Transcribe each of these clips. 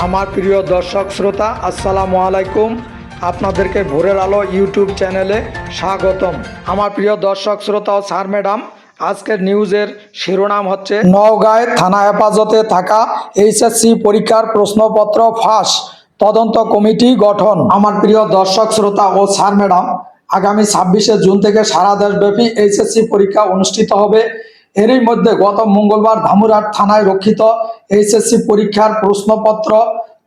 আমার প্রিয় দর্শক শ্রোতা, আসসালামু আলাইকুম। আপনাদেরকে ভোরের আলো ইউটিউব চ্যানেলে স্বাগতম। আমার প্রিয় দর্শক শ্রোতা ও স্যার ম্যাডাম, আজকের নিউজের শিরোনাম হচ্ছে নওগাঁয় থানা হেফাজতে থাকা এইচএসসি পরীক্ষার প্রশ্নপত্র ফাঁস, তদন্ত কমিটি গঠন। আমার প্রিয় দর্শক শ্রোতা ও স্যার ম্যাডাম, আগামী 26শে জুন থেকে সারা দেশব্যাপী এইচএসসি পরীক্ষা অনুষ্ঠিত হবে। এরই মধ্যে গত মঙ্গলবার ধামুরহাট থানায় রক্ষিত এইচএসসি পরীক্ষার প্রশ্নপত্র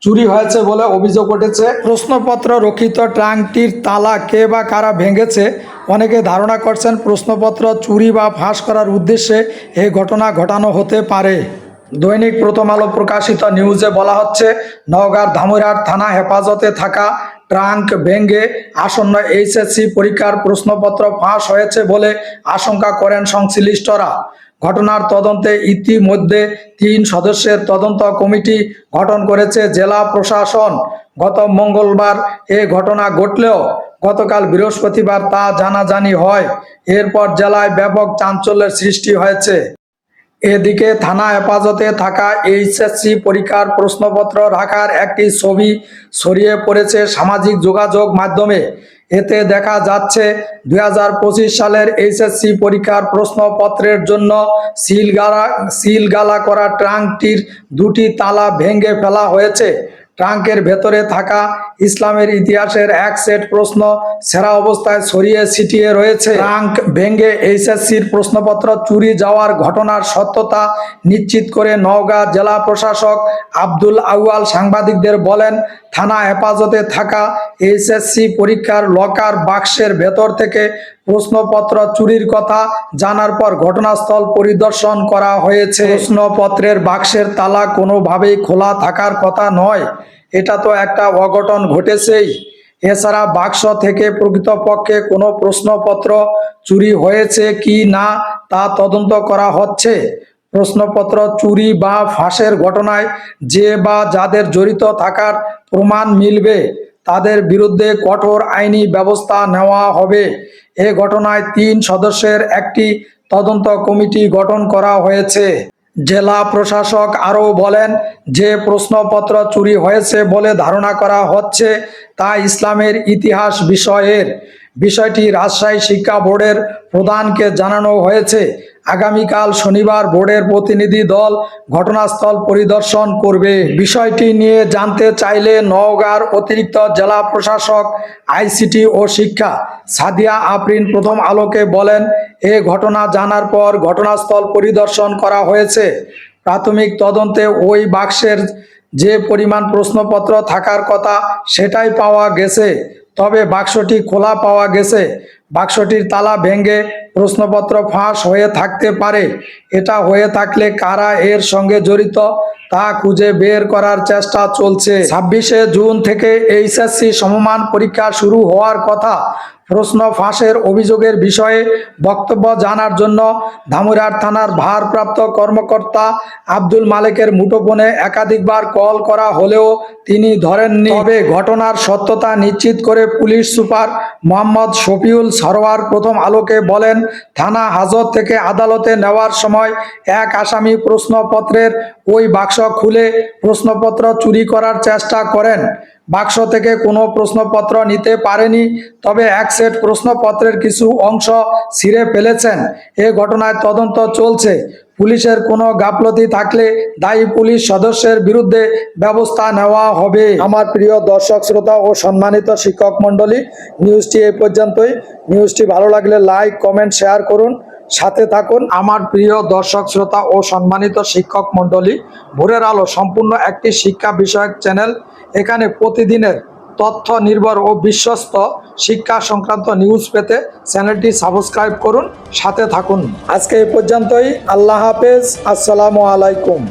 চুরি হয়েছে বলে অভিযোগ উঠেছে। প্রশ্নপত্র রক্ষিত ট্রাঙ্কটির তালা কে বা কারা ভেঙেছে, অনেকে ধারণা করছেন প্রশ্নপত্র চুরি বা ফাঁস করার উদ্দেশ্যে এই ঘটনা ঘটানো হতে পারে। দৈনিক প্রথম আলো প্রকাশিত নিউজে বলা হচ্ছে, নওগাঁর ধামুরহাট থানা হেফাজতে থাকা ট্রাঙ্ক ভেঙে আসন্ন এইচএসসি পরীক্ষার প্রশ্নপত্র ফাঁস হয়েছে বলে আশঙ্কা করেন সংশ্লিষ্টরা। ঘটনার তদন্তে ইতিমধ্যে 3 সদস্যের তদন্ত কমিটি গঠন করেছে জেলা প্রশাসন। গত মঙ্গলবার এ ঘটনা ঘটলেও গতকাল বৃহস্পতিবার তা জানাজানি হয়। এরপর জেলায় ব্যাপক চাঞ্চল্যের সৃষ্টি হয়েছে। এদিকে থানা হেফাজতে থাকা এইচএসসি পরীক্ষার প্রশ্নপত্র রাখার একটি ছবি ছড়িয়ে পড়েছে সামাজিক যোগাযোগ মাধ্যমে। এতে দেখা যাচ্ছে 2025 সালের এইচএসসি পরীক্ষার প্রশ্নপত্রের জন্য সিলগালা করা ট্রাঙ্কটির 2টি তালা ভেঙে ফেলা হয়েছে। ট্রাঙ্কের ভেতরে থাকা ইসলামের ইতিহাসের এক সেট প্রশ্ন ছেঁড়া অবস্থায় ছড়িয়ে ছিটিয়ে রয়েছে। ট্রাঙ্ক ভেঙে এইচএসসির প্রশ্নপত্র চুরি যাওয়ার ঘটনার সত্যতা নিশ্চিত করে নওগাঁ জেলা প্রশাসক আব্দুল আউয়াল সাংবাদিকদের বলেন, থানা হেফাজতে থাকা এইচএসসি পরীক্ষার লকার বাক্সের ভেতর থেকে প্রশ্নপত্র চুরির কথা জানার পর ঘটনাস্থল পরিদর্শন করা হয়েছে। প্রশ্নপত্রের বাক্সের তালা কোনোভাবেই খোলা থাকার কথা নয়, এটা তো একটা অঘটন ঘটেছেই। এছাড়া বাক্স থেকে প্রকৃতপক্ষে কোনো প্রশ্নপত্র চুরি হয়েছে কি না তা তদন্ত করা হচ্ছে। প্রশ্নপত্র চুরি বা ফাঁসের ঘটনায় যে বা যাদের জড়িত থাকার প্রমাণ মিলবে তাদের বিরুদ্ধে কঠোর আইনি ব্যবস্থা নেওয়া হবে। এ ঘটনায় 3 সদস্যের একটি তদন্ত কমিটি গঠন করা হয়েছে। জেলা প্রশাসক আরও বলেন, যে প্রশ্নপত্র চুরি হয়েছে বলে ধারণা করা হচ্ছে তা ইসলামের ইতিহাস বিষয়ের। বিষয়টি রাজশাহী শিক্ষা বোর্ডের প্রধানকে জানানো হয়েছে। আগামীকাল শনিবার বোর্ডের প্রতিনিধি দল ঘটনাস্থল পরিদর্শন করবে। বিষয়টি নিয়ে জানতে চাইলে নওগাঁর অতিরিক্ত জেলা প্রশাসক আইসিটি ও শিক্ষা সাদিয়া আফরিন প্রথম আলোকে বলেন, এ ঘটনা জানার পর ঘটনাস্থল পরিদর্শন করা হয়েছে। প্রাথমিক তদন্তে ওই বাক্সের যে পরিমাণ প্রশ্নপত্র থাকার কথা সেটাই পাওয়া গেছে, তবে বাক্সটি খোলা পাওয়া গেছে। বাক্সটির তালা ভেঙে প্রশ্নপত্র ফাঁস হয়ে থাকতে পারে। এটা হয়ে থাকলে কারা এর সঙ্গে জড়িত তা খুঁজে বের করার চেষ্টা চলছে। 26শে জুন থেকে এইচএসসি সমমান পরীক্ষা শুরু হওয়ার কথা। প্রশ্ন ফাঁসের অভিযোগের বিষয়ে বক্তব্য জানার জন্য ধামুরহাট থানার ভারপ্রাপ্ত কর্মকর্তা আব্দুল মালেকের মুঠোফোনে একাধিকবার কল করা হলেও তিনি ধরেননি। তবে ঘটনার সত্যতা নিশ্চিত করে পুলিশ সুপার মোহাম্মদ শফিউল সরওয়ার প্রথম আলোকে বলেন, থানা হাজত থেকে আদালতে নেওয়ার সময় এক আসামি প্রশ্নপত্রের ওই বাক্স খুলে প্রশ্নপত্র চুরি করার চেষ্টা করেন। বাক্স থেকে কোনো প্রশ্নপত্র নিতে পারেনি, তবে এক সেট প্রশ্নপত্রের কিছু অংশ ছিঁড়ে ফেলেছেন। এ ঘটনায় তদন্ত চলছে। পুলিশের কোনো গাফলতি থাকলে দায়ী পুলিশ সদস্যের বিরুদ্ধে ব্যবস্থা নেওয়া হবে। আমার প্রিয় দর্শক শ্রোতা ও সম্মানিত শিক্ষক মণ্ডলী, নিউজটি এই পর্যন্তই। নিউজটি ভালো লাগলে লাইক, কমেন্ট, শেয়ার করুন, সাথে থাকুন। আমার প্রিয় দর্শক শ্রোতা ও সম্মানিত শিক্ষক মণ্ডলী, ভোরের আলো সম্পূর্ণ একটি শিক্ষা বিষয়ক চ্যানেল। এখানে প্রতিদিনের তথ্য নির্ভর ও বিশ্বস্ত শিক্ষা সংক্রান্ত নিউজ পেতে চ্যানেলটি সাবস্ক্রাইব করুন, সাথে থাকুন। আজকে এই পর্যন্তই। আল্লাহ হাফেজ। আসসালামু আলাইকুম।